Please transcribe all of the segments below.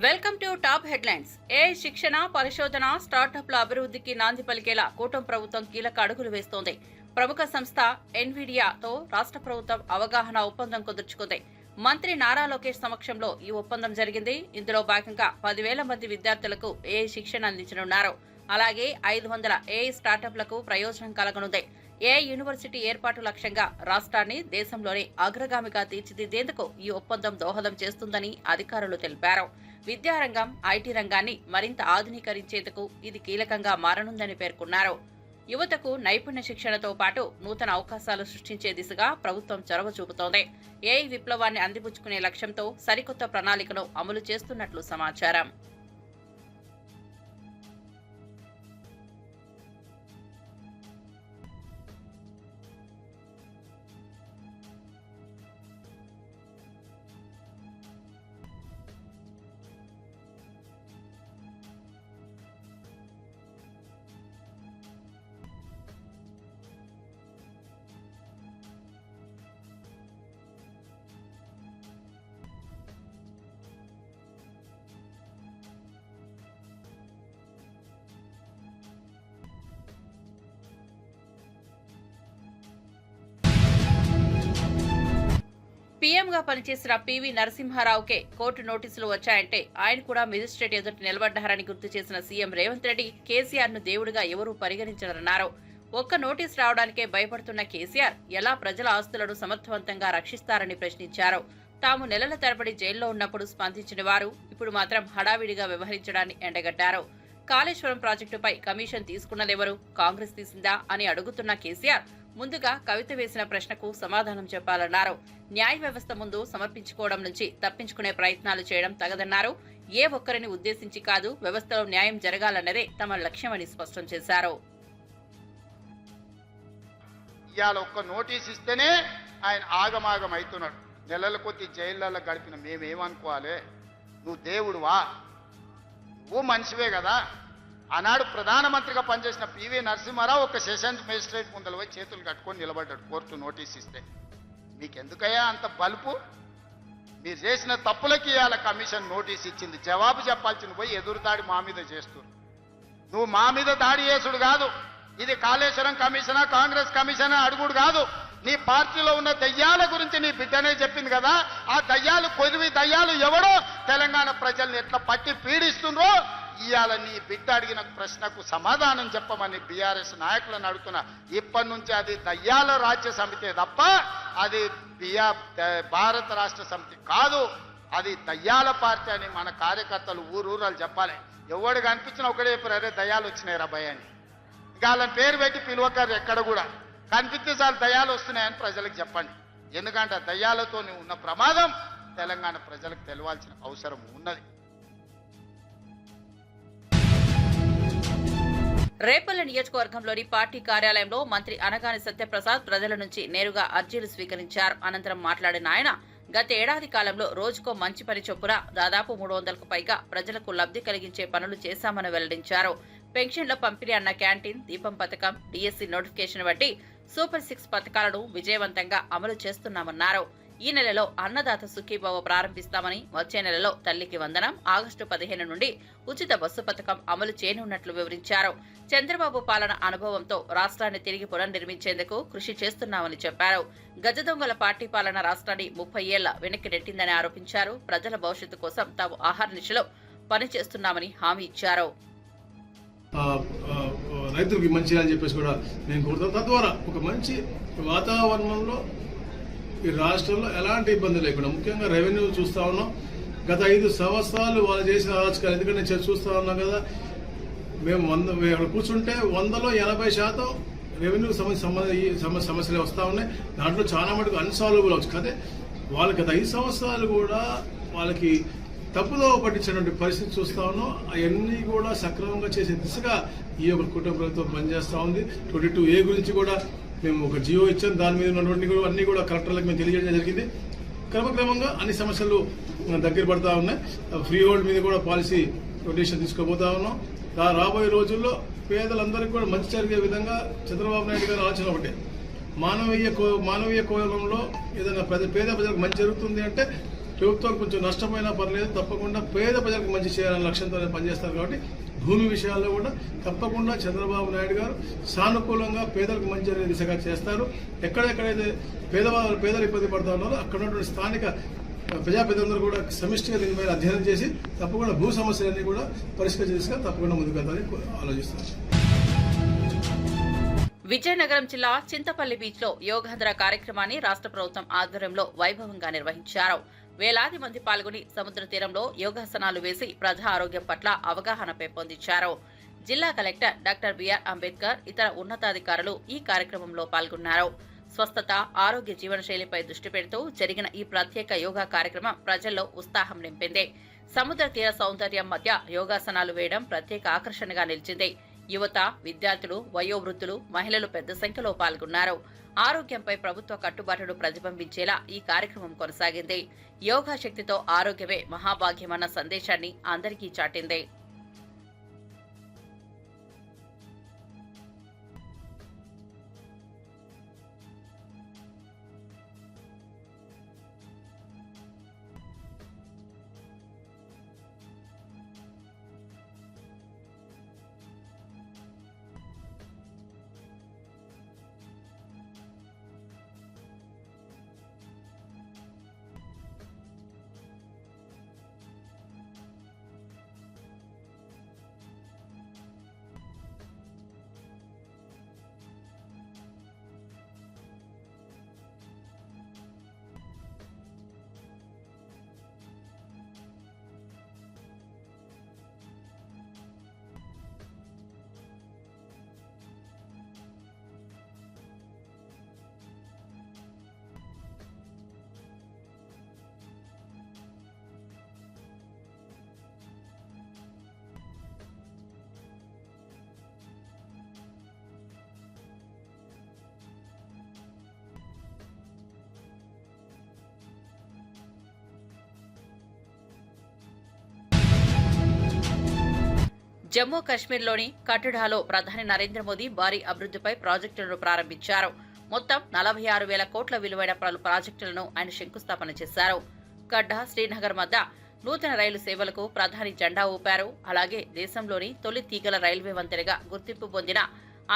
Welcome to top headlines. AI శిక్షణ, పరిశోధన, స్టార్టప్ల అభివృద్ధికి నాంది పలికేలా కూటమి ప్రభుత్వం కీలక అడుగులు వేస్తోంది. ప్రముఖ సంస్థ ఎన్విడియాతో రాష్ట్ర ప్రభుత్వం అవగాహన ఒప్పందం కుదుర్చుకుంది. మంత్రి నారా లోకేష్ సమక్షంలో ఈ ఒప్పందం జరిగింది. ఇందులో భాగంగా 10,000 మంది విద్యార్థులకు ఏఐ శిక్షణ అందించనున్నారు. అలాగే 500 ఏఐ స్టార్టప్లకు ప్రయోజనం కలగనుంది. ఏఐ యూనివర్సిటీ ఏర్పాటు లక్ష్యంగా రాష్ట్రాన్ని దేశంలోనే అగ్రగామిగా తీర్చిదిద్దేందుకు ఈ ఒప్పందం దోహదం చేస్తుందని అధికారులు తెలిపారు. విద్యారంగం, ఐటీ రంగాన్ని మరింత ఆధునీకరించేందుకు ఇది కీలకంగా మారనుందని పేర్కొన్నారు. యువతకు నైపుణ్య శిక్షణతో పాటు నూతన అవకాశాలు సృష్టించే దిశగా ప్రభుత్వం చొరవ చూపుతోంది. ఏఐ విప్లవాన్ని అందిపుచ్చుకునే లక్ష్యంతో సరికొత్త ప్రణాళికను అమలు చేస్తున్నట్లు సమాచారం. పీఎంగా పనిచేసిన పివి నరసింహారావుకే కోర్టు నోటీసులు వచ్చాయంటే ఆయన కూడా మెజిస్ట్రేట్ ఎదుట నిలబడ్డారని గుర్తు చేసిన సీఎం రేవంత్ రెడ్డి కేసీఆర్ ను దేవుడిగా ఎవరూ పరిగణించరన్నారు. ఒక్క నోటీసు రావడానికే భయపడుతున్న కేసీఆర్ ఎలా ప్రజల ఆస్తులను సమర్థవంతంగా రక్షిస్తారని ప్రశ్నించారు. తాము నెలల తరబడి జైల్లో ఉన్నప్పుడు స్పందించిన వారు ఇప్పుడు మాత్రం హడావిడిగా వ్యవహరించడాన్ని ఎండగట్టారు. కాళేశ్వరం ప్రాజెక్టుపై కమిషన్ తీసుకున్నదెవరు? కాంగ్రెస్ తీసిందా అని అడుగుతున్న కేసీఆర్ ముందుగా కవిత వేసిన ప్రశ్నకు సమాధానం చెప్పాలన్నారు. న్యాయ వ్యవస్థ ముందు సమర్పించుకోవడం నుంచి తప్పించుకునే ప్రయత్నాలు చేయడం తగదన్నారు. ఏ ఒక్కరిని ఉద్దేశించి కాదు, వ్యవస్థలో న్యాయం జరగాలన్నదే తమ లక్ష్యమని స్పష్టం చేశారు. ఇవాళ ఒక్క నోటీస్ ఇస్తేనే ఆయన ఆగమాగం అవుతున్నాడు. నెలల కొద్ది జైళ్ళల్లో గడిపిన మేమేమనుకోవాలి? నువ్వు దేవుడువా? నువ్వు మనిషివే కదా. ఆనాడు ప్రధానమంత్రిగా పనిచేసిన పివి నరసింహారావు ఒక సెషన్స్ మేజిస్ట్రేట్ ముందర పోయి చేతులు కట్టుకొని నిలబడ్డాడు కోర్టు నోటీస్ ఇస్తే. మీకెందుకయ్యా అంత బలుపు? మీరు చేసిన తప్పులకి ఇవాళ కమిషన్ నోటీస్ ఇచ్చింది. జవాబు చెప్పాల్సింది పోయి ఎదురుదాడి మా మీద చేస్తున్నారు. నువ్వు మా మీద దాడి చేసుడు కాదు, ఇది కాళేశ్వరం కమిషనా కాంగ్రెస్ కమిషనా అడుగుడు కాదు. నీ పార్టీలో ఉన్న దయ్యాల గురించి నీ బిడ్డనే చెప్పింది కదా. ఆ దయ్యాలు కొద్ది దయ్యాలు ఎవడో తెలంగాణ ప్రజల్ని ఎట్లా పట్టి పీడిస్తుండ్రో ఇవాళ నీ బిడ్డ అడిగిన ప్రశ్నకు సమాధానం చెప్పమని బీఆర్ఎస్ నాయకులను అడుగుతున్నా. ఇప్పటి నుంచి అది దయ్యాల రాజ్య సమితే తప్ప అది భారత రాష్ట్ర సమితి కాదు. అది దయ్యాల పార్టీ అని మన కార్యకర్తలు ఊరూరాలు చెప్పాలి. ఎవడు కనిపించినా ఒకటే చెప్పారు, అరే దయ్యాలు వచ్చినాయి రా భయ అని. ఇంకా వాళ్ళని పేరు పెట్టి పిలువకారు ఎక్కడ కూడా. కనిపిస్తే చాలు దయ్యాలు వస్తున్నాయని ప్రజలకు చెప్పండి. ఎందుకంటే దయ్యాలతో ఉన్న ప్రమాదం తెలంగాణ ప్రజలకు తెలవాల్సిన అవసరం ఉన్నది. రేపల్లె నియోజకవర్గంలోని పార్టీ కార్యాలయంలో మంత్రి అనగాని సత్యప్రసాద్ ప్రజల నుంచి నేరుగా అర్జీలు స్వీకరించారు. అనంతరం మాట్లాడిన ఆయన గత ఏడాది కాలంలో రోజుకో మంచి పని చొప్పున దాదాపు 300కు పైగా ప్రజలకు లబ్ధి కలిగించే పనులు చేశామని వెల్లడించారు. పెన్షన్ల పంపిణీ అన్న క్యాంటీన్, దీపం పథకం, డిఎస్సి నోటిఫికేషన్ వంటి సూపర్ 6 పథకాలను విజయవంతంగా అమలు చేస్తున్నామన్నారు. ఈ నెలలో అన్నదాత సుఖీభవ ప్రారంభిస్తామని, వచ్చే నెలలో తల్లికి వందనం, ఆగస్టు 15 నుండి ఉచిత బస్సు పథకం అమలు చేయనున్నట్లు వివరించారు. చంద్రబాబు పాలన అనుభవంతో రాష్ట్రాన్ని తిరిగి పునర్నిర్మించేందుకు కృషి చేస్తున్నామని చెప్పారు. గజదొంగల పార్టీ పాలన రాష్ట్రాన్ని 30 ఏళ్ల వెనక్కి నెట్టిందని ఆరోపించారు. ప్రజల భవిష్యత్తు కోసం తాము ఆహారనిశలో పనిచేస్తున్నామని హామీ ఇచ్చారు. రైతులకి మంచి అని చెప్పేసి కూడా నేను కోరుతాను. తద్వారా ఒక మంచి వాతావరణంలో ఈ రాష్ట్రంలో ఎలాంటి ఇబ్బంది లేకుండా, ముఖ్యంగా రెవెన్యూ చూస్తా ఉన్నాం. గత 5 సంవత్సరాలు వాళ్ళు చేసిన అరాచకాలు ఎందుకంటే నేను చూస్తా ఉన్నాం కదా. మేము అక్కడ కూర్చుంటే 100లో 80% రెవెన్యూ సమస్యలే వస్తూ ఉన్నాయి. దాంట్లో చాలా మటుకు అన్సాల్వబుల్ అవచ్చు కదా. వాళ్ళకి గత 5 సంవత్సరాలు కూడా వాళ్ళకి తప్పుదో పట్టించినటువంటి పరిస్థితి చూస్తా ఉన్నాం. అవన్నీ కూడా సక్రమంగా చేసే దిశగా ఈ యొక్క కుటుంబ ప్రభుత్వం పనిచేస్తూ ఉంది. 22A గురించి కూడా మేము ఒక జియో ఇచ్చాం. దాని మీద ఉన్నటువంటి అన్ని కూడా కలెక్టర్లకు మేము తెలియజేయడం జరిగింది. క్రమక్రమంగా అన్ని సమస్యలు దగ్గర పడతా ఉన్నాయి. ఫ్రీ హోల్డ్ మీద కూడా పాలసీ రొటేషన్ తీసుకోబోతా ఉన్నాం. రాబోయే రోజుల్లో పేదలందరికీ కూడా మంచి జరిగే విధంగా చంద్రబాబు నాయుడు గారి ఆలోచన ఒకటే. మానవీయ కోణంలో ఏదైనా పేద ప్రజలకు మంచి జరుగుతుంది అంటే ప్రభుత్వం కొంచెం నష్టమైనా పర్లేదు, తప్పకుండా పేద ప్రజలకు మంచి చేయాలనే లక్ష్యంతో పనిచేస్తారు. కాబట్టి భూమి విషయాల్లో కూడా తప్పకుండా చంద్రబాబు నాయుడు గారు సానుకూలంగా పేదలకు మంచి జరిగే దిశగా చేస్తారు. ఎక్కడెక్కడైతే పేదలు ఇబ్బంది పడుతూ ఉన్నారో అక్కడ ఉన్నటువంటి స్థానిక ప్రజాప్రతినిధులందరూ కూడా సమిష్టిగా దీని మీద అధ్యయనం చేసి తప్పకుండా భూ సమస్యలన్నీ కూడా పరిష్కరించే దిశగా తప్పకుండా ముందుకెళ్తారని ఆలోచిస్తారు. విజయనగరం జిల్లా చింతపల్లి బీచ్ లో యోగాంధ్ర కార్యక్రమాన్ని రాష్ట్ర ప్రభుత్వం ఆధ్వర్యంలో వైభవంగా నిర్వహించారు. వేలాది మంది పాల్గొని సముద్ర తీరంలో యోగాసనాలు వేసి ప్రజా ఆరోగ్యం పట్ల అవగాహన పెంపొందించారు. జిల్లా కలెక్టర్ డాక్టర్ బిఆర్ అంబేద్కర్ ఇతర ఉన్నతాధికారులు ఈ కార్యక్రమంలో పాల్గొన్నారు. స్వస్థత, ఆరోగ్య జీవనశైలిపై దృష్టి పెడుతూ జరిగిన ఈ ప్రత్యేక యోగా కార్యక్రమం ప్రజల్లో ఉత్సాహం నింపింది. సముద్ర తీర సౌందర్యం మధ్య యోగాసనాలు వేయడం ప్రత్యేక ఆకర్షణగా నిలిచింది. యువత, విద్యార్థులు, వయోవృద్ధులు, మహిళలు పెద్ద సంఖ్యలో పాల్గొన్నారు. ఆరోగ్యంపై ప్రభుత్వ కట్టుబాటును ప్రతిబింబించేలా ఈ కార్యక్రమం కొనసాగింది. యోగా శక్తితో ఆరోగ్యమే మహాభాగ్యమన్న సందేశాన్ని అందరికీ చాటింది. జమ్మూ కశ్మీర్లోని కఠుడాలో ప్రధాని నరేంద్ర మోదీ భారీ అభివృద్ధిపై ప్రాజెక్టులను ప్రారంభించారు. మొత్తం 46,000 కోట్ల విలువైన పలు ప్రాజెక్టులను ఆయన శంకుస్థాపన చేశారు. కడ్డా, శ్రీనగర్ మధ్య నూతన రైలు సేవలకు ప్రధాని జెండా ఊపారు. అలాగే దేశంలోని తొలి తీగల రైల్వే వంతెనగా గుర్తింపు పొందిన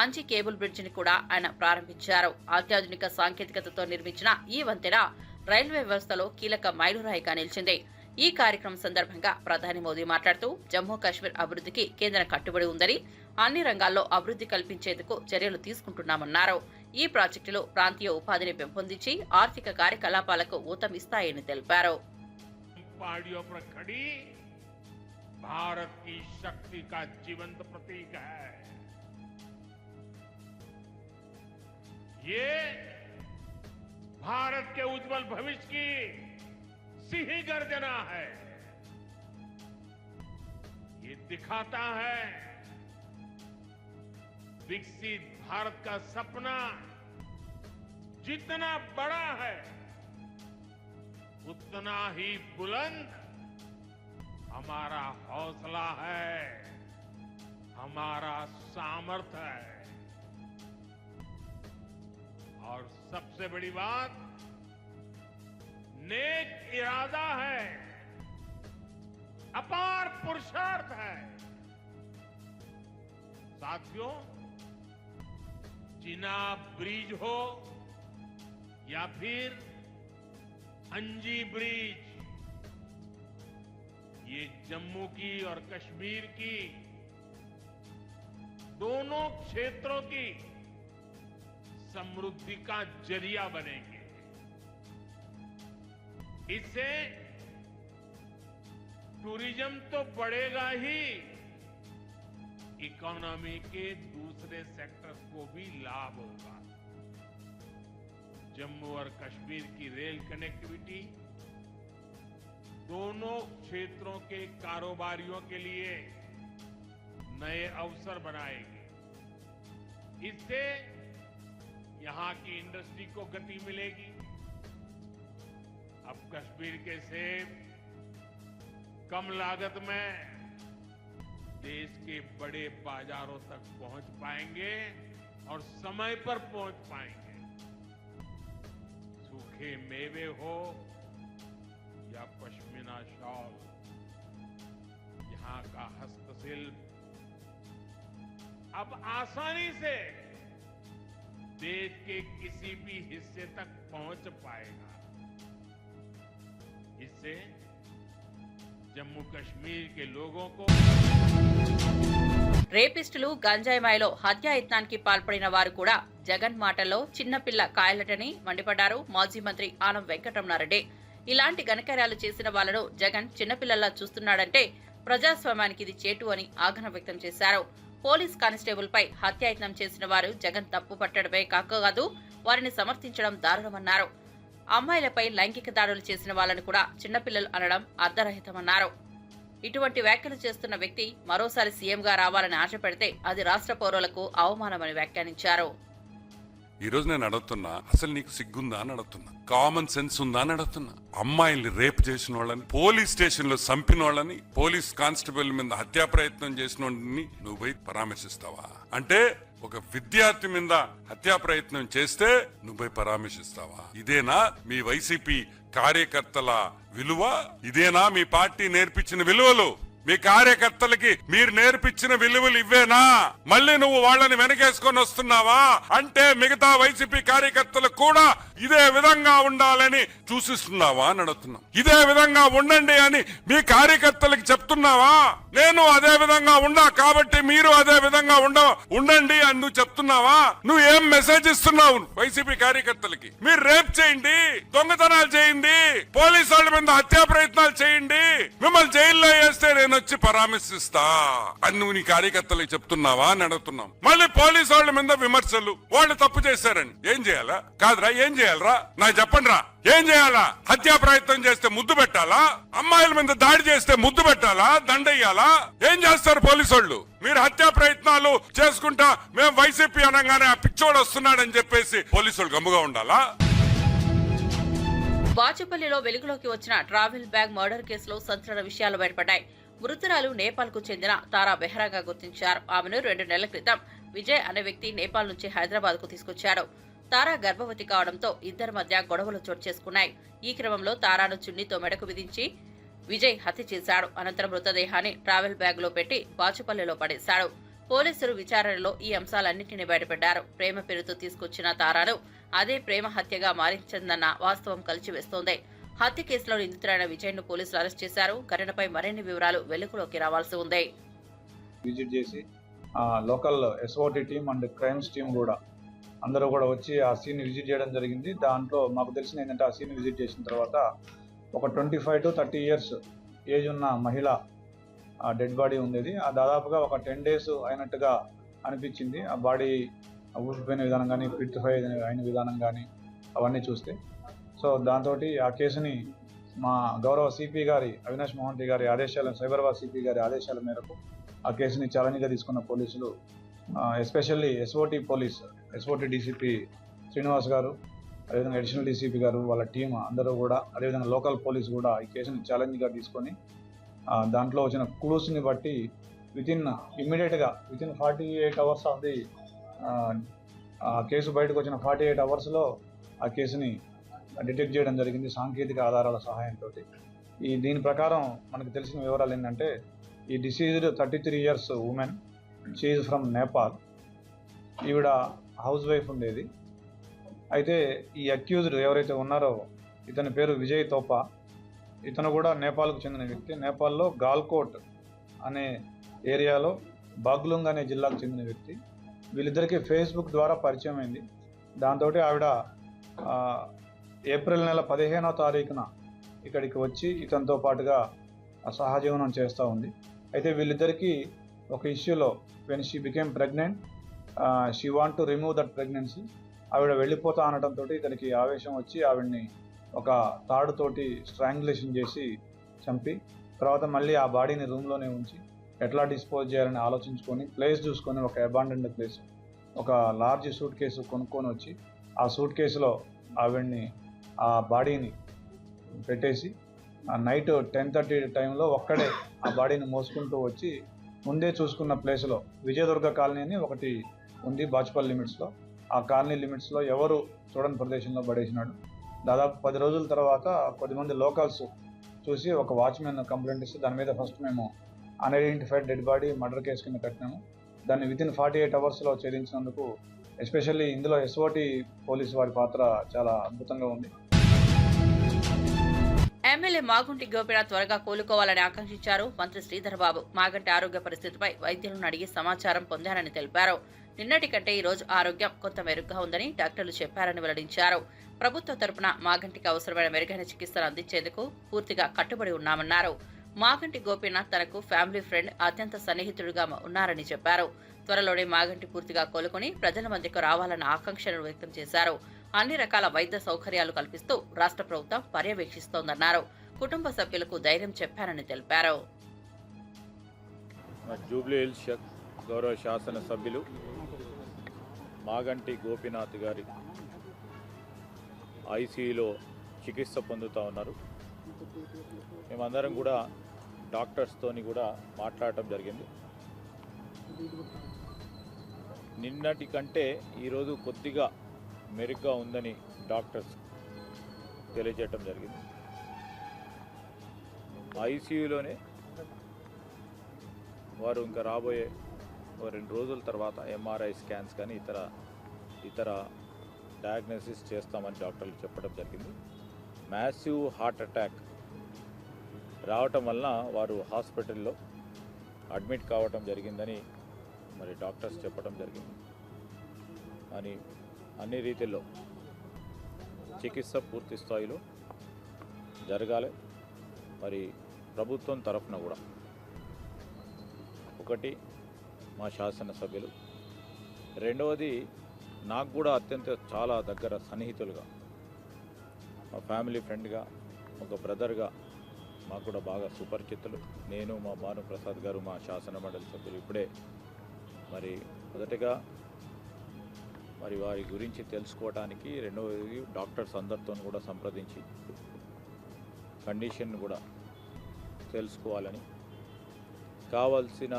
అంజీ కేబుల్ బ్రిడ్జిని కూడా ఆయన ప్రారంభించారు. అత్యాధునిక సాంకేతికతతో నిర్మించిన ఈ వంతెన రైల్వే వ్యవస్థలో కీలక మైలురాయిగా నిలిచింది. ఈ కార్యక్రమం సందర్భంగా ప్రధాని మోదీ మాట్లాడుతూ జమ్మూ కాశ్మీర్ అభివృద్ధికి కేంద్రం కట్టుబడి ఉందని, అన్ని రంగాల్లో అభివృద్ధి కల్పించేందుకు చర్యలు తీసుకుంటున్నామన్నారు. ఈ ప్రాజెక్టులు ప్రాంతీయ ఉపాధిని పెంపొందించి ఆర్థిక కార్యకలాపాలకు ఊతమిస్తాయని తెలిపారు. भारत के उज्जवल भविष्य की सिंह गर्जना है। ये दिखाता है विकसित भारत का सपना जितना बड़ा है उतना ही बुलंद हमारा हौसला है, हमारा सामर्थ्य है। और सबसे बड़ी बात नेक इरादा है, अपार पुरुषार्थ है। साथियों, चिनाब ब्रिज हो या फिर अंजी ब्रिज, ये जम्मू की और कश्मीर की दोनों क्षेत्रों की समृद्धि का जरिया बनेंगे। इससे टूरिज्म तो बढ़ेगा ही, इकोनॉमी के दूसरे सेक्टर्स को भी लाभ होगा। जम्मू और कश्मीर की रेल कनेक्टिविटी दोनों क्षेत्रों के कारोबारियों के लिए नए अवसर बनाएगी। इससे यहां की इंडस्ट्री को गति मिलेगी। अब कश्मीर के सेब कम लागत में देश के बड़े बाजारों तक पहुंच पाएंगे और समय पर पहुंच पाएंगे। सूखे मेवे हो या पश्मीना शॉल, यहाँ का हस्तशिल्प अब आसानी से देश के किसी भी हिस्से तक पहुंच पाएगा। इससे जम्मू कश्मीर के लोगों को రేపిస్టులు గంజాయిమాయలో హత్యాయత్నానికి పాల్పడిన వారు కూడా జగన్ మాటల్లో చిన్నపిల్ల కాయలటని మండిపడ్డారు మాజీ మంత్రి ఆనం వెంకటరమణారెడ్డి. ఇలాంటి ఘనకార్యాలు చేసిన వాళ్లను జగన్ చిన్నపిల్లల్లా చూస్తున్నాడంటే ప్రజాస్వామ్యానికి ఇది చేటు అని ఆగ్రహం వ్యక్తం చేశారు. పోలీస్ కానిస్టేబుల్ పై హత్యాయత్నం చేసిన వారు జగన్ తప్పు పట్టడమే కాదు వారిని సమర్థించడం దారుణమన్నారు. అమ్మాయిలపై లైంగిక దాడులు చేసిన వాళ్లను కూడా చిన్నపిల్లలు అనడం అర్ధరహితమన్నారు. ఇటువంటి వ్యాఖ్యలు చేస్తున్న వ్యక్తి మరోసారి సీఎంగా రావాలని ఆశపెడితే అది రాష్ట్ర పౌరులకు అవమానమని వ్యాఖ్యానించారు. ఈ రోజు నేను అడుగుతున్నా, అసలు నీకు సిగ్గుందా అని అడుగుతున్నా, కామన్ సెన్స్ ఉందా అని అడుగుతున్నా. అమ్మాయిల్ని రేప్ చేసిన వాళ్ళని, పోలీస్ స్టేషన్ లో చంపిన వాళ్ళని, పోలీస్ కానిస్టేబుల్ మీద హత్యా ప్రయత్నం చేసిన వాళ్ళని నువ్వు పోయి పరామర్శిస్తావా? అంటే ఒక విద్యార్థి మీద హత్యా ప్రయత్నం చేస్తే నువ్వు పోయి పరామర్శిస్తావా? ఇదేనా మీ వైసీపీ కార్యకర్తల విలువ? ఇదేనా మీ పార్టీ నేర్పించిన విలువలు? మీ కార్యకర్తలకి మీరు నేర్పించిన విలువలు ఇవ్వేనా? మళ్ళీ నువ్వు వాళ్ళని వెనకేసుకొని వస్తున్నావా? అంటే మిగతా వైసీపీ కార్యకర్తలకు కూడా ఇదే విధంగా ఉండాలని సూచిస్తున్నావా అని అడుగుతున్నాం. ఇదే విధంగా ఉండండి అని మీ కార్యకర్తలకి చెప్తున్నావా? నేను అదే విధంగా ఉండా కాబట్టి మీరు అదే విధంగా ఉండండి అని నువ్వు చెప్తున్నావా? నువ్వు ఏం మెసేజ్ ఇస్తున్నావు వైసీపీ కార్యకర్తలకి? మీరు రేప్ చేయండి, దొంగతనాలు చేయండి, పోలీసు వాళ్ళ మీద హత్యా ప్రయత్నాలు చేయండి, మిమ్మల్ని జైల్లో వేస్తే నేను వచ్చి పరామర్శిస్తా అని నువ్వు నీ కార్యకర్తలకు చెప్తున్నావా అని అడుగుతున్నాం. మళ్ళీ పోలీసు వాళ్ళ మీద విమర్శలు, వాళ్ళు తప్పు చేశారని. ఏం చేయాలా? కాదురా, ఏం చేయాలరా? నాకు చెప్పండి రా, ఏం చేయాలా? హత్యా ప్రయత్నం చేస్తే ముద్దు పెట్టాలా? అమ్మాయిల మీద దాడి చేస్తే ముద్దు పెట్టాలా? దండయ్యాలా? ఏం చేస్తారు పోలీసు వాళ్ళు? మీరు హత్యా ప్రయత్నాలు చేసుకుంటా మేము వైసీపీ అనగానే ఆ పిచ్చోడు వస్తున్నాడని చెప్పేసి పోలీసు వాళ్ళు గమ్ముగా ఉండాలా? బాచుపల్లిలో వెలుగులోకి వచ్చిన ట్రావెల్ బ్యాగ్ మర్డర్ కేసులో సంచలన విషయాలు బయటపడ్డాయి. మృతురాలు నేపాల్ కు చెందిన తారా బెహ్రాగా గుర్తించారు. ఆమెను 2 నెలల క్రితం విజయ్ అనే వ్యక్తి నేపాల్ నుంచి హైదరాబాద్ కు తీసుకొచ్చాడు. తారా గర్భవతి కావడంతో ఇద్దరి మధ్య గొడవలు చోటు చేసుకున్నాయి. ఈ క్రమంలో తారాను చున్నీతో మెడకు విధించి విజయ్ హత్య చేశాడు. అనంతరం మృతదేహాన్ని ట్రావెల్ బ్యాగ్ లో పెట్టి బాచుపల్లిలో పడేశాడు. పోలీసులు విచారణలో ఈ అంశాలన్నింటినీ బయటపెట్టారు. ప్రేమ పేరుతో తీసుకొచ్చిన తారాను అదే ప్రేమ హత్యగా మారించిందన్న వాస్తవం కలిచివేస్తోంది. హత్య కేసులో నిందితుడైన విజయ్ ను పోలీసులు అరెస్ట్ చేశారు. ఘటనపై మరిన్ని వివరాలు వెలుగులోకి రావాల్సి ఉంది. విజిట్ చేసి local SOT team and crimes team కూడా అందరూ కూడా వచ్చి ఆ సీన్ విజిట్ చేయడం జరిగింది. దాంట్లో మాకు తెలిసిన ఏంటంటే ఆ సీన్ విజిట్ చేసిన తర్వాత ఒక 25 to 30 years ఏజ్ ఉన్న మహిళ డెడ్ బాడీ ఉండేది. ఆ దాదాపుగా ఒక 10 days అయినట్టుగా అనిపించింది. ఆ బాడీ ఊసిపోయిన విధానం కానీ, పిట్టిఫై అయిన విధానం కానీ అవన్నీ చూస్తే. సో దాంతో ఆ కేసుని మా గౌరవ సిపి గారి అవినాష్ మోహంతి గారి ఆదేశాల, సైబరాబాద్ సిపి గారి ఆదేశాల మేరకు ఆ కేసుని ఛాలెంజ్గా తీసుకున్న పోలీసులు, ఎస్పెషల్లీ ఎస్ఓటి డీసీపీ శ్రీనివాస్ గారు, అదేవిధంగా అడిషనల్ డీసీపీ గారు, వాళ్ళ టీం అందరూ కూడా, అదేవిధంగా లోకల్ పోలీసు కూడా ఈ కేసుని ఛాలెంజ్గా తీసుకొని దాంట్లో వచ్చిన క్లూస్ని బట్టి within 48 hours of the case బయటకు వచ్చిన 48 hours ఆ కేసుని డిటెక్ట్ చేయడం జరిగింది సాంకేతిక ఆధారాల సహాయంతో. దీని ప్రకారం మనకు తెలిసిన వివరాలు ఏంటంటే, ఈ deceased 33 years women, she is from Nepal. ఈవిడ హౌస్ వైఫ్ ఉండేది. అయితే ఈ అక్యూజ్డ్ ఎవరైతే ఉన్నారో ఇతని పేరు విజయ్ తోపా. ఇతను కూడా నేపాల్కు చెందిన వ్యక్తి. నేపాల్లో గాల్కోట్ అనే ఏరియాలో బాగ్లుంగ్ అనే జిల్లాకు చెందిన వ్యక్తి. వీళ్ళిద్దరికీ ఫేస్బుక్ ద్వారా పరిచయం అయింది. దాంతో ఆవిడ ఏప్రిల్ నెల 15వ తారీఖున ఇక్కడికి వచ్చి ఇతనితో పాటుగా సహజీవనం చేస్తూ ఉంది. అయితే వీళ్ళిద్దరికీ ఒక ఇష్యూలో, when she became pregnant, she want to remove that pregnancy. ఆవిడ వెళ్ళిపోతా అనడంతో ఇతనికి ఆవేశం వచ్చి ఆవిడ్ని ఒక తాడుతోటి స్ట్రాంగులేషన్ చేసి చంపి, తర్వాత మళ్ళీ ఆ బాడీని రూమ్లోనే ఉంచి ఎట్లా డిస్పోజ్ చేయాలని ఆలోచించుకొని ప్లేస్ చూసుకొని ఒక అబాండెండ్ ప్లేస్, ఒక లార్జ్ సూట్ కేసు కొనుక్కొని వచ్చి ఆ సూట్ కేసులో ఆవిడ్ని, ఆ బాడీని పెట్టేసి నైట్ 10:30 టైంలో ఒక్కడే ఆ బాడీని మోసుకుంటూ వచ్చి ముందే చూసుకున్న ప్లేస్లో, విజయదుర్గ కాలనీ అని ఒకటి ఉంది బాచుపల్లి లిమిట్స్లో, ఆ కాలనీ లిమిట్స్లో ఎవరు చూడని ప్రదేశంలో పడేసినాడు. దాదాపు 10 రోజుల తర్వాత కొద్దిమంది లోకల్స్ చూసి ఒక వాచ్మెన్ కంప్లైంట్ ఇస్తే దాని మీద ఫస్ట్ మేము unidentified dead body murder case కింద కట్టినాము. దాన్ని వితిన్ 48 అవర్స్లో ఛేదించినందుకు ఎస్పెషల్లీ ఇందులో ఎస్ఓటి పోలీసు వారి పాత్ర చాలా అద్భుతంగా ఉంది. ఎమ్మెల్యే మాగుంటి గోపీనాథ్ త్వరగా కోలుకోవాలని ఆకాంక్షించారు మంత్రి శ్రీధర్ బాబు. మాగంటి ఆరోగ్య పరిస్థితిపై వైద్యులను అడిగి సమాచారం పొందారని తెలిపారు. నిన్నటి కంటే ఈ రోజు ఆరోగ్యం కొంత మెరుగ్గా ఉందని డాక్టర్లు చెప్పారని వెల్లడించారు. ప్రభుత్వ తరపున మాగంటికి అవసరమైన మెరుగైన చికిత్సలు అందించేందుకు పూర్తిగా కట్టుబడి ఉన్నామన్నారు. మాగంటి గోపీనాథ్ తనకు ఫ్యామిలీ ఫ్రెండ్, అత్యంత సన్నిహితుడిగా ఉన్నారని చెప్పారు. త్వరలోనే మాగంటి పూర్తిగా కోలుకుని ప్రజల మధ్యకు రావాలన్న ఆకాంక్షను వ్యక్తం చేశారు. అన్ని రకాల వైద్య సౌకర్యాలు కల్పిస్తూ రాష్ట్ర ప్రభుత్వం పర్యవేక్షిస్తోందన్నారు. కుటుంబ సభ్యులకు ధైర్యం చెప్పారని తెలిపారు. జూబ్లీ హిల్స్ గౌరవ శాసన సభ్యులు మాగంటి గోపీనాథ్ గారి ఐసీయూలో చికిత్స పొందుతూ ఉన్నారు. మేమందరం కూడా డాక్టర్స్తోని కూడా మాట్లాడటం జరిగింది. నిన్నటి కంటే ఈరోజు కొద్దిగా మెరుగ్గా ఉందని డాక్టర్స్ తెలియజేయటం జరిగింది. ఐసీయూలోనే వారు ఇంకా రాబోయే 2 రోజుల తర్వాత ఎంఆర్ఐ స్కాన్స్ కానీ ఇతర డయాగ్నోసిస్ చేస్తామని డాక్టర్లు చెప్పడం జరిగింది. మ్యాసివ్ హార్ట్ అటాక్ రావటం వలన వారు హాస్పిటల్లో అడ్మిట్ కావటం జరిగిందని మరి డాక్టర్స్ చెప్పడం జరిగింది. అని అన్ని రీతిల్లో చికిత్స పూర్తి స్థాయిలో జరగాలి. మరి ప్రభుత్వం తరఫున కూడా ఒకటి మా శాసనసభ్యులు, రెండవది నాకు కూడా అత్యంత చాలా దగ్గర సన్నిహితులుగా, మా ఫ్యామిలీ ఫ్రెండ్గా, ఒక బ్రదర్గా మాకు కూడా బాగా సుపరిచితులు. నేను, మా భానుప్రసాద్ గారు, మా శాసన మండలి సభ్యులు ఇప్పుడే మరి మొదటగా మరి వారి గురించి తెలుసుకోవడానికి, రెండవది డాక్టర్స్ అందరితో కూడా సంప్రదించి కండిషన్ కూడా తెలుసుకోవాలని, కావాల్సిన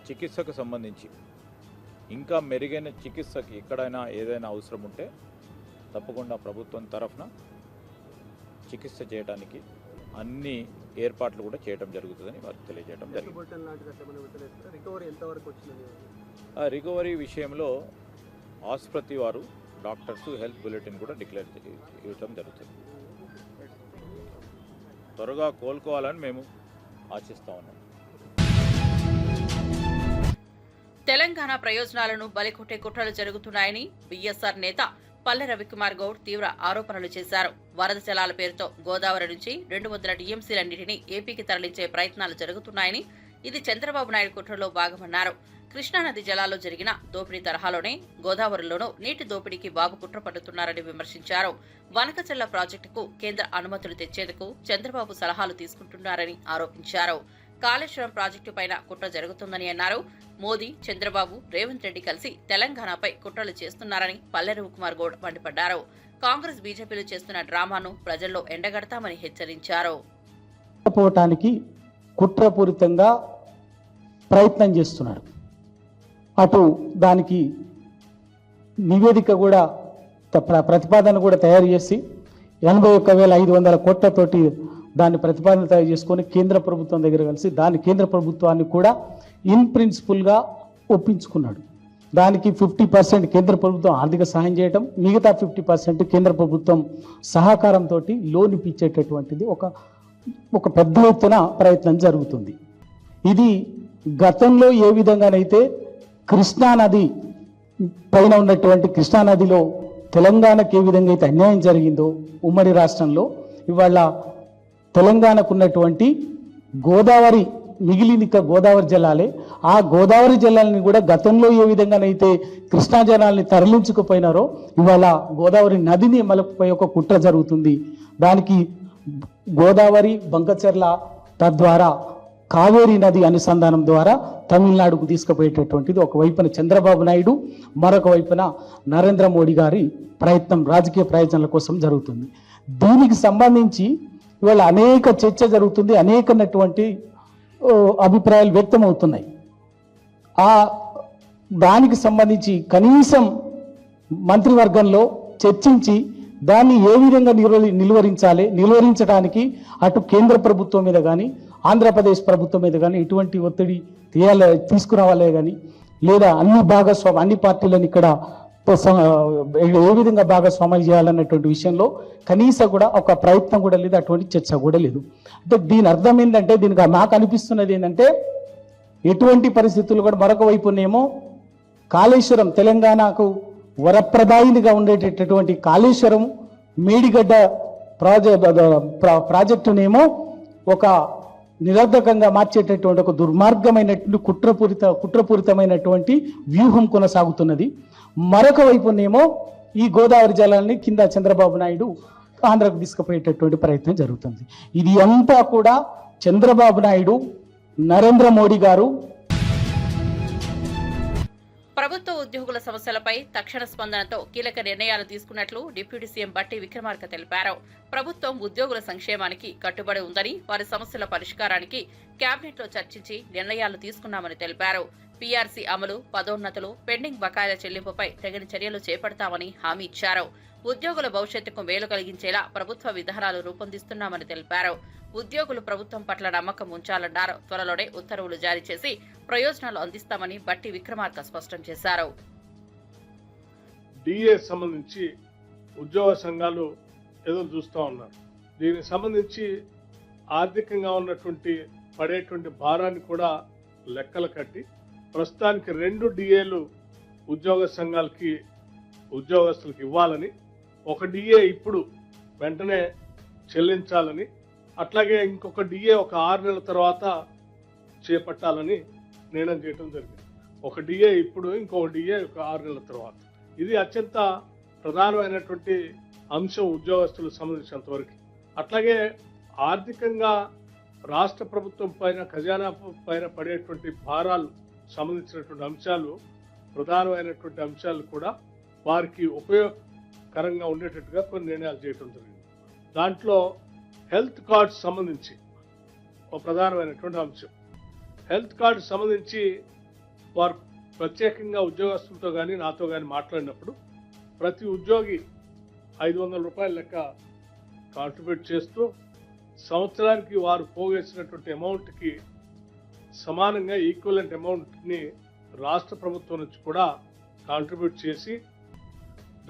చికిత్సకు సంబంధించి ఇంకా మెరుగైన చికిత్సకి ఎక్కడైనా ఏదైనా అవసరం ఉంటే తప్పకుండా ప్రభుత్వం తరఫున చికిత్స చేయడానికి అన్ని ఏర్పాట్లు కూడా చేయడం జరుగుతుందని వారికి తెలియజేయడం జరిగింది. రికవరీ విషయంలో ఆసుపత్రి వారు డాక్టర్స్ హెల్త్ బులెటిన్ కూడా డిక్లేర్ చేయడం జరుగుతుంది. త్వరగా కోలుకోవాలని మేము ఆశిస్తా ఉన్నాం. తెలంగాణ ప్రయోజనాలను బలికొట్టే కుట్రలు జరుగుతున్నాయని బీఎస్ఆర్ నేత పల్లె రవికుమార్ గౌడ్ తీవ్ర ఆరోపణలు చేశారు. వరద జలాల పేరుతో గోదావరి నుంచి 200 టీఎంసీలన్నింటినీ ఏపీకి తరలించే ప్రయత్నాలు జరుగుతున్నాయని, ఇది చంద్రబాబు నాయుడు కుట్రలో భాగమన్నారు. కృష్ణానది జలాల్లో జరిగిన దోపిడీ తరహాలోనే గోదావరిలోనూ నీటి దోపిడీకి బాబు కుట్ర పడుతున్నారని విమర్శించారు. వనకచెల్ల ప్రాజెక్టుకు కేంద్ర అనుమతులు తెచ్చేందుకు చంద్రబాబు సలహాలు తీసుకుంటున్నారని ఆరోపించారు. కాళేశ్వరం ప్రాజెక్టు పైన కుట్ర జరుగుతుందని అన్నారు. మోదీ, చంద్రబాబు, రేవంత్ రెడ్డి కలిసి తెలంగాణపై కుట్రలు చేస్తున్నారని పల్లె రవికుమార్ గౌడ్ మండిపడ్డారు. కాంగ్రెస్, బీజేపీలు చేస్తున్న డ్రామాను ప్రజల్లో ఎండగడతామని హెచ్చరించారు. కుట్రపూరితంగా ప్రయత్నం చేస్తున్నాడు. అటు దానికి నివేదిక కూడా ప్రతిపాదన కూడా తయారు చేసి 81,500 కోట్లతోటి దాన్ని ప్రతిపాదన తయారు చేసుకొని కేంద్ర ప్రభుత్వం దగ్గర కలిసి దాని కేంద్ర ప్రభుత్వాన్ని కూడా ఇన్ ప్రిన్సిపల్గా ఒప్పించుకున్నాడు. దానికి 50% కేంద్ర ప్రభుత్వం ఆర్థిక సహాయం చేయటం, మిగతా 50% కేంద్ర ప్రభుత్వం సహకారంతో లోన్ ఇప్పించేటటువంటిది ఒక పెద్ద ఎత్తున ప్రయత్నం జరుగుతుంది. ఇది గతంలో ఏ విధంగానైతే కృష్ణానది పైన ఉన్నటువంటి కృష్ణానదిలో తెలంగాణకు ఏ విధంగా అయితే అన్యాయం జరిగిందో ఉమ్మడి రాష్ట్రంలో, ఇవాళ తెలంగాణకు ఉన్నటువంటి గోదావరి మిగిలిన గోదావరి జలాలే, ఆ గోదావరి జలాలని కూడా గతంలో ఏ విధంగానైతే కృష్ణా జలాల్ని తరలించుకుపోయినారో ఇవాళ గోదావరి నదిని మలుపుపై ఒక కుట్ర జరుగుతుంది. దానికి గోదావరి, బంకచెర్ల, తద్వారా కావేరీ నది అనుసంధానం ద్వారా తమిళనాడుకు తీసుకుపోయేటటువంటిది ఒకవైపున చంద్రబాబు నాయుడు, మరొక వైపున నరేంద్ర మోడీ గారి ప్రయత్నం రాజకీయ ప్రయోజనాల కోసం జరుగుతుంది. దీనికి సంబంధించి ఇవాళ అనేక చర్చ జరుగుతుంది, అనేకటువంటి అభిప్రాయాలు వ్యక్తమవుతున్నాయి. దానికి సంబంధించి కనీసం మంత్రివర్గంలో చర్చించి దాన్ని ఏ విధంగా నిలువరించడానికి అటు కేంద్ర ప్రభుత్వం మీద కానీ ఆంధ్రప్రదేశ్ ప్రభుత్వం మీద కానీ ఎటువంటి ఒత్తిడి తీసుకురావాలే కానీ లేదా అన్ని పార్టీలను ఇక్కడ ఏ విధంగా భాగస్వామ్యం చేయాలన్నటువంటి విషయంలో కనీసం కూడా ఒక ప్రయత్నం కూడా లేదు, అటువంటి చర్చ కూడా లేదు. అంటే దీని అర్థం ఏంటంటే, దీనికి నాకు అనిపిస్తున్నది ఏంటంటే, ఎటువంటి పరిస్థితులు కూడా మరొక వైపునేమో కాళేశ్వరం తెలంగాణకు వరప్రదాయినిగా ఉండేటటువంటి కాళేశ్వరం మేడిగడ్డ ప్రాజెక్టునేమో ఒక నిరర్ధకంగా మార్చేటటువంటి ఒక దుర్మార్గమైనటువంటి కుట్రపూరితమైనటువంటి వ్యూహం కొనసాగుతున్నది. మరొక వైపునేమో ఈ గోదావరి జలాన్ని కింద చంద్రబాబు నాయుడు ఆంధ్రకు తీసుకుపోయేటటువంటి ప్రయత్నం జరుగుతుంది. ఇది అంతా కూడా చంద్రబాబు నాయుడు, నరేంద్ర మోడీ గారు ప్రభుత్వ ఉద్యోగుల సమస్యలపై తక్షణ స్పందనతో కీలక నిర్ణయాలు తీసుకున్నట్లు డిప్యూటీ సీఎం బట్టి విక్రమార్క తెలిపారు. ప్రభుత్వం ఉద్యోగుల సంక్షేమానికి కట్టుబడి ఉందని, వారి సమస్యల పరిష్కారానికి కేబినెట్లో చర్చించి నిర్ణయాలు తీసుకున్నామని తెలిపారు. పీఆర్సీ అమలు, పదోన్నతులు, పెండింగ్ బకాయిల చెల్లింపుపై తగిన చర్యలు చేపడతామని హామీ ఇచ్చారు. ఉద్యోగుల భవిష్యత్తుకు మేలు కలిగించేలా ప్రభుత్వ విధానాలు రూపొందిస్తున్నామని తెలిపారు. ఉద్యోగులు ప్రభుత్వం పట్ల నమ్మకం ఉంచాలన్నారు. త్వరలోనే ఉత్తర్వులు జారీ చేసి ప్రయోజనాలు అందిస్తామని బట్టి విక్రమార్క స్పష్టం చేశారు. డిఏ సంబంధించి ఉద్యోగ సంఘాలు ఎదురు చూస్తూ ఉన్నారు. దీనికి సంబంధించి ఆర్థికంగా ఉన్నటువంటి పడేటువంటి భారాన్ని కూడా లెక్కలు కట్టి ప్రస్తుతానికి 2 డిఏలు ఉద్యోగ సంఘాలకి ఉద్యోగస్తులకు ఇవ్వాలని, ఒక డిఏ ఇప్పుడు వెంటనే చెల్లించాలని, అట్లాగే ఇంకొక డిఏ ఒక 6 నెలల తర్వాత చేపట్టాలని నిర్ణయం చేయడం జరిగింది. ఒక డిఏ ఇప్పుడు, ఇంకొక డిఏ ఒక 6 నెలల తర్వాత. ఇది అత్యంత ప్రధానమైనటువంటి అంశం ఉద్యోగస్తులకు సంబంధించినంత వరకు. అట్లాగే ఆర్థికంగా రాష్ట్ర ప్రభుత్వం పైన, ఖజానా పైన పడేటువంటి భారాలు సంబంధించినటువంటి అంశాలు, ప్రధానమైనటువంటి అంశాలు కూడా వారికి ఉపయోగకరంగా ఉండేటట్టుగా కొన్ని నిర్ణయాలు చేయడం జరిగింది. దాంట్లో హెల్త్ కార్డ్స్ సంబంధించి ఒక ప్రధానమైనటువంటి అంశం. హెల్త్ కార్డు సంబంధించి వారు ప్రత్యేకంగా ఉద్యోగస్తులతో కానీ నాతో కానీ మాట్లాడినప్పుడు ప్రతి ఉద్యోగి 500 రూపాయల లెక్క కాంట్రిబ్యూట్ చేస్తూ సంవత్సరానికి వారు పోగేసినటువంటి అమౌంట్కి సమానంగా ఈక్వలెంట్ అమౌంట్ని రాష్ట్ర ప్రభుత్వం నుంచి కూడా కాంట్రిబ్యూట్ చేసి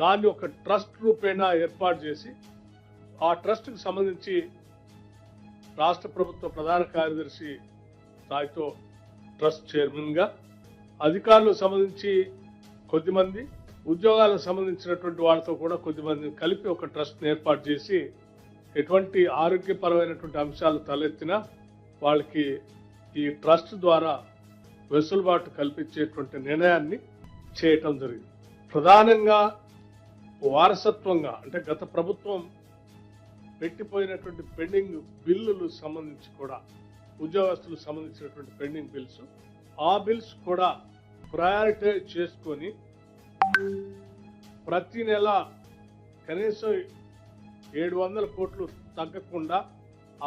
దాన్ని ఒక ట్రస్ట్ రూపేణా ఏర్పాటు చేసి ఆ ట్రస్ట్కి సంబంధించి రాష్ట్ర ప్రభుత్వ ప్రధాన కార్యదర్శి స్థాయితో ట్రస్ట్ చైర్మన్గా, అధికారులకు సంబంధించి కొద్దిమంది, ఉద్యోగాలకు సంబంధించినటువంటి వాళ్ళతో కూడా కొద్దిమందిని కలిపి ఒక ట్రస్ట్ని ఏర్పాటు చేసి ఎటువంటి ఆరోగ్యపరమైనటువంటి అంశాలు తలెత్తినా వాళ్ళకి ఈ ట్రస్ట్ ద్వారా వెసులుబాటు కల్పించేటువంటి నిర్ణయాన్ని చేయటం జరిగింది. ప్రధానంగా వారసత్వంగా, అంటే గత ప్రభుత్వం పెట్టిపోయినటువంటి పెండింగ్ బిల్లులు సంబంధించి కూడా, ఉద్యోగస్తులకు సంబంధించినటువంటి పెండింగ్ బిల్స్, ఆ బిల్స్ కూడా ప్రయారిటైజ్ చేసుకొని ప్రతి నెల కనీసం 700 కోట్లు తగ్గకుండా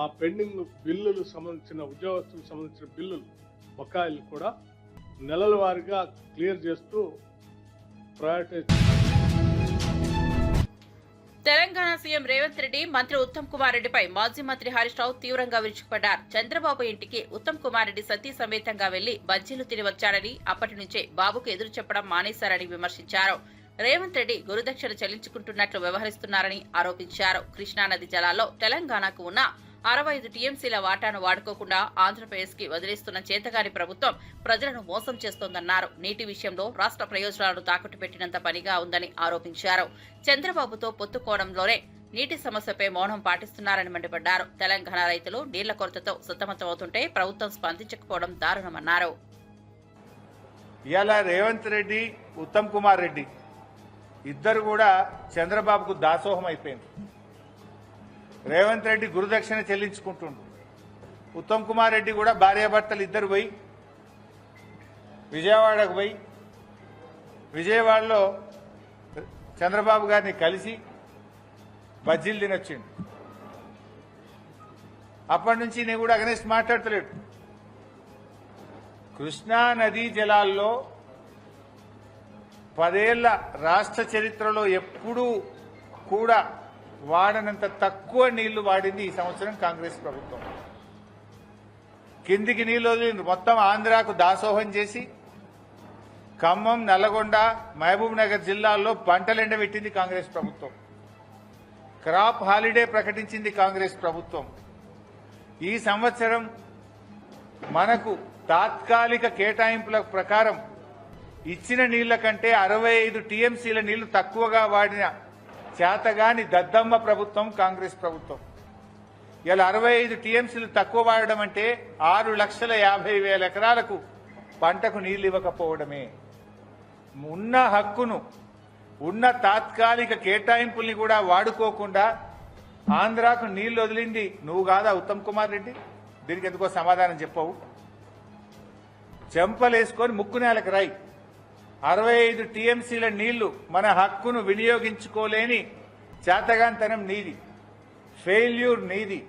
ఆ పెండింగ్ బిల్లులు సంబంధించిన, ఉద్యోగస్తులకు సంబంధించిన బిల్లులు బకాయిలు కూడా నెలల వారీగా క్లియర్ చేస్తూ ప్రయారిటైజ్. తెలంగాణ సీఎం రేవంత్ రెడ్డి మంత్రి ఉత్తమ్ కుమార్ రెడ్డిపై మాజీ మంత్రి హరీష్ రావు తీవ్రంగా విరుచుకుపడ్డారు. చంద్రబాబు ఇంటికి ఉత్తమ్ కుమార్ రెడ్డి సతీ సమేతంగా వెళ్లి బజ్జీలు తిని వచ్చారని, అప్పటి నుంచే బాబుకు ఎదురు చెప్పడం మానేశారని విమర్శించారు. రేవంత్ రెడ్డి గురుదక్షిణ చెల్లించుకుంటున్నట్లు వ్యవహరిస్తున్నారని ఆరోపించారు. కృష్ణానది జలాల్లో తెలంగాణకు ఉన్న 65 టీఎంసీల వాటాను వాడుకోకుండా ఆంధ్రప్రదేశ్ కి వదిలేస్తున్న చేతగాని ప్రభుత్వం ప్రజలను మోసం చేస్తోందన్నారు. నీటి విషయంలో రాష్ట్ర ప్రయోజనాలను తాకట్టు పెట్టినంత పనిగా ఉందని ఆరోపించారు. చంద్రబాబుతో పొత్తుకోవడంలోనే నీటి సమస్యపై మౌనం పాటిస్తున్నారని మండిపడ్డారు. తెలంగాణ రైతులు నీళ్ల కొరతతో సతమతమవుతుంటే ప్రభుత్వం స్పందించకపోవడం దారుణమన్నారు. ఇవాళ రేవంత్ రెడ్డి, ఉత్తమ్ కుమార్ రెడ్డి ఇద్దరు కూడా చంద్రబాబుకు దాసోహం అయిపోయింది. రేవంత్ రెడ్డి గురుదక్షిణ చెల్లించుకుంటుండు. ఉత్తమ్ కుమార్ రెడ్డి కూడా భార్యాభర్తలు ఇద్దరు పోయి విజయవాడకు పోయి విజయవాడలో చంద్రబాబు గారిని కలిసి బజ్జీలు తినొచ్చిండు. అప్పటి నుంచి నేను కూడా అగనెస్ట్ మాట్లాడతలేడు. కృష్ణా నదీ జలాల్లో 10 ఏళ్ల రాష్ట్ర చరిత్రలో ఎప్పుడూ కూడా వాడనంత తక్కువ నీళ్లు వాడింది ఈ సంవత్సరం కాంగ్రెస్ ప్రభుత్వం. కిందికి నీళ్లు వదిలింది, మొత్తం ఆంధ్రాకు దాసోహం చేసి ఖమ్మం, నల్లగొండ, మహబూబ్ నగర్ జిల్లాల్లో పంటలు ఎండబెట్టింది కాంగ్రెస్ ప్రభుత్వం. క్రాప్ హాలిడే ప్రకటించింది కాంగ్రెస్ ప్రభుత్వం. ఈ సంవత్సరం మనకు తాత్కాలిక కేటాయింపుల ప్రకారం ఇచ్చిన నీళ్ల కంటే 65 టీఎంసీల నీళ్లు తక్కువగా వాడిన చేతగాని దద్దమ్మ ప్రభుత్వం కాంగ్రెస్ ప్రభుత్వం. ఇలా 65 టీఎంసీలు తక్కువ వాడడం అంటే 6,50,000 ఎకరాలకు పంటకు నీళ్లు ఇవ్వకపోవడమే. ఉన్న హక్కును, ఉన్న తాత్కాలిక కేటాయింపుల్ని కూడా వాడుకోకుండా ఆంధ్రాకు నీళ్లు వదిలింది నువ్వు కాదా ఉత్తమ్ కుమార్ రెడ్డి? దీనికి ఎందుకో సమాధానం చెప్పవు. చెంపలేసుకొని ముక్కు నేలకు రాయి. 65 టీఎంసీల నీళ్లు మన హక్కును వినియోగించుకోలేని చేతగాంతనం నీది, ఫెయిల్యూర్ నీది.